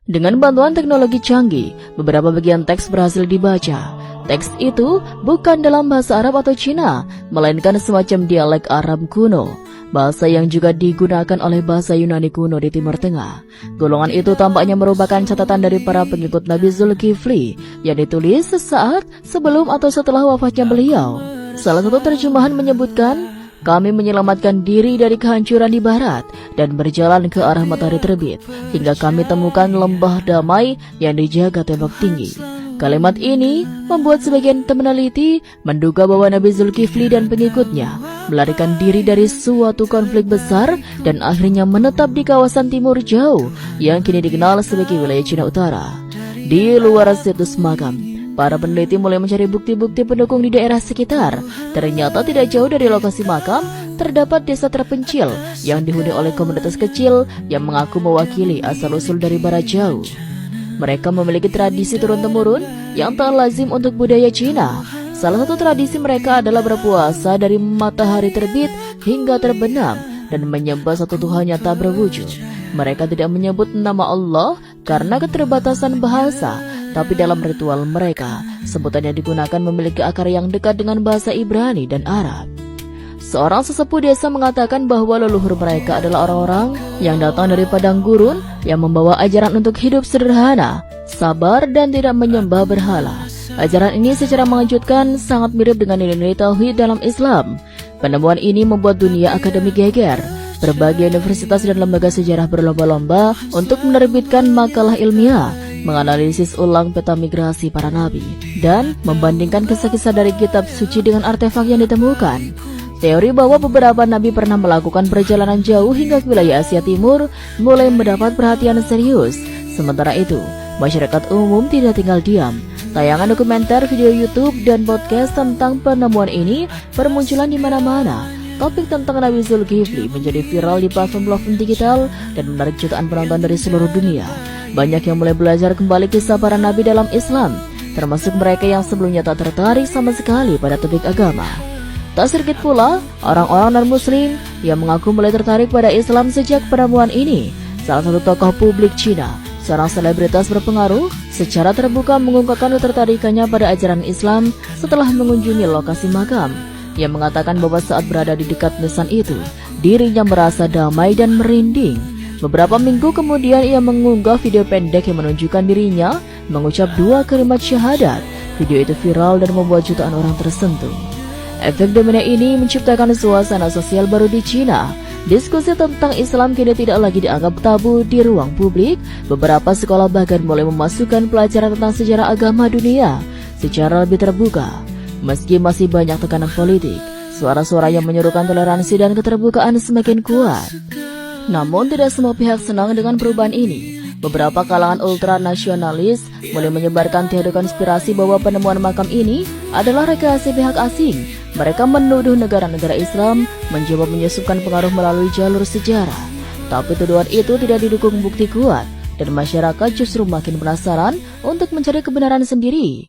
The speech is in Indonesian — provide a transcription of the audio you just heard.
Dengan bantuan teknologi canggih, beberapa bagian teks berhasil dibaca. Teks itu bukan dalam bahasa Arab atau Cina, melainkan semacam dialek Arab kuno, bahasa yang juga digunakan oleh bahasa Yunani kuno di Timur Tengah. Golongan itu tampaknya merupakan catatan dari para pengikut Nabi Zulkifli yang ditulis sesaat sebelum atau setelah wafatnya beliau. Salah satu terjemahan menyebutkan, "Kami menyelamatkan diri dari kehancuran di barat dan berjalan ke arah matahari terbit hingga kami temukan lembah damai yang dijaga tembok tinggi." Kalimat ini membuat sebagian peneliti menduga bahwa Nabi Zulkifli dan pengikutnya melarikan diri dari suatu konflik besar dan akhirnya menetap di kawasan timur jauh yang kini dikenal sebagai wilayah Cina Utara. Di luar situs makam, para peneliti mulai mencari bukti-bukti pendukung di daerah sekitar. Ternyata tidak jauh dari lokasi makam terdapat desa terpencil yang dihuni oleh komunitas kecil yang mengaku mewakili asal-usul dari barat jauh. Mereka memiliki tradisi turun-temurun yang tak lazim untuk budaya Cina. Salah satu tradisi mereka adalah berpuasa dari matahari terbit hingga terbenam dan menyembah satu Tuhan yang tak berwujud. Mereka tidak menyebut nama Allah karena keterbatasan bahasa, tapi dalam ritual mereka, sebutan yang digunakan memiliki akar yang dekat dengan bahasa Ibrani dan Arab. Seorang sesepuh desa mengatakan bahwa leluhur mereka adalah orang-orang yang datang dari padang gurun yang membawa ajaran untuk hidup sederhana, sabar, dan tidak menyembah berhala. Ajaran ini secara mengejutkan sangat mirip dengan nilai-nilai tauhid dalam Islam. Penemuan ini membuat dunia akademik geger. Berbagai universitas dan lembaga sejarah berlomba-lomba untuk menerbitkan makalah ilmiah, menganalisis ulang peta migrasi para nabi, dan membandingkan kisah-kisah dari kitab suci dengan artefak yang ditemukan. Teori bahwa beberapa nabi pernah melakukan perjalanan jauh hingga ke wilayah Asia Timur mulai mendapat perhatian serius. Sementara itu, masyarakat umum tidak tinggal diam. Tayangan dokumenter, video YouTube, dan podcast tentang penemuan ini bermunculan di mana-mana. Topik tentang Nabi Zulkifli menjadi viral di platform digital dan menarik jutaan penonton dari seluruh dunia. Banyak yang mulai belajar kembali kisah para nabi dalam Islam, termasuk mereka yang sebelumnya tak tertarik sama sekali pada topik agama. Tak sedikit pula orang-orang non-muslim yang mengaku mulai tertarik pada Islam sejak penemuan ini. Salah satu tokoh publik Cina, seorang selebritas berpengaruh, secara terbuka mengungkapkan ketertarikannya pada ajaran Islam setelah mengunjungi lokasi makam. Ia mengatakan bahwa saat berada di dekat nisan itu, dirinya merasa damai dan merinding. Beberapa minggu kemudian ia mengunggah video pendek yang menunjukkan dirinya mengucap 2 kalimat syahadat. Video itu viral dan membuat jutaan orang tersentuh. Efek domino ini menciptakan suasana sosial baru di Cina. Diskusi tentang Islam kini tidak lagi dianggap tabu di ruang publik. Beberapa sekolah bahkan mulai memasukkan pelajaran tentang sejarah agama dunia secara lebih terbuka. Meski masih banyak tekanan politik, suara-suara yang menyerukan toleransi dan keterbukaan semakin kuat. Namun tidak semua pihak senang dengan perubahan ini. Beberapa kalangan ultranasionalis mulai menyebarkan teori konspirasi bahwa penemuan makam ini adalah rekayasa pihak asing. Mereka menuduh negara-negara Islam mencoba menyusupkan pengaruh melalui jalur sejarah. Tapi tuduhan itu tidak didukung bukti kuat, dan masyarakat justru makin penasaran untuk mencari kebenaran sendiri.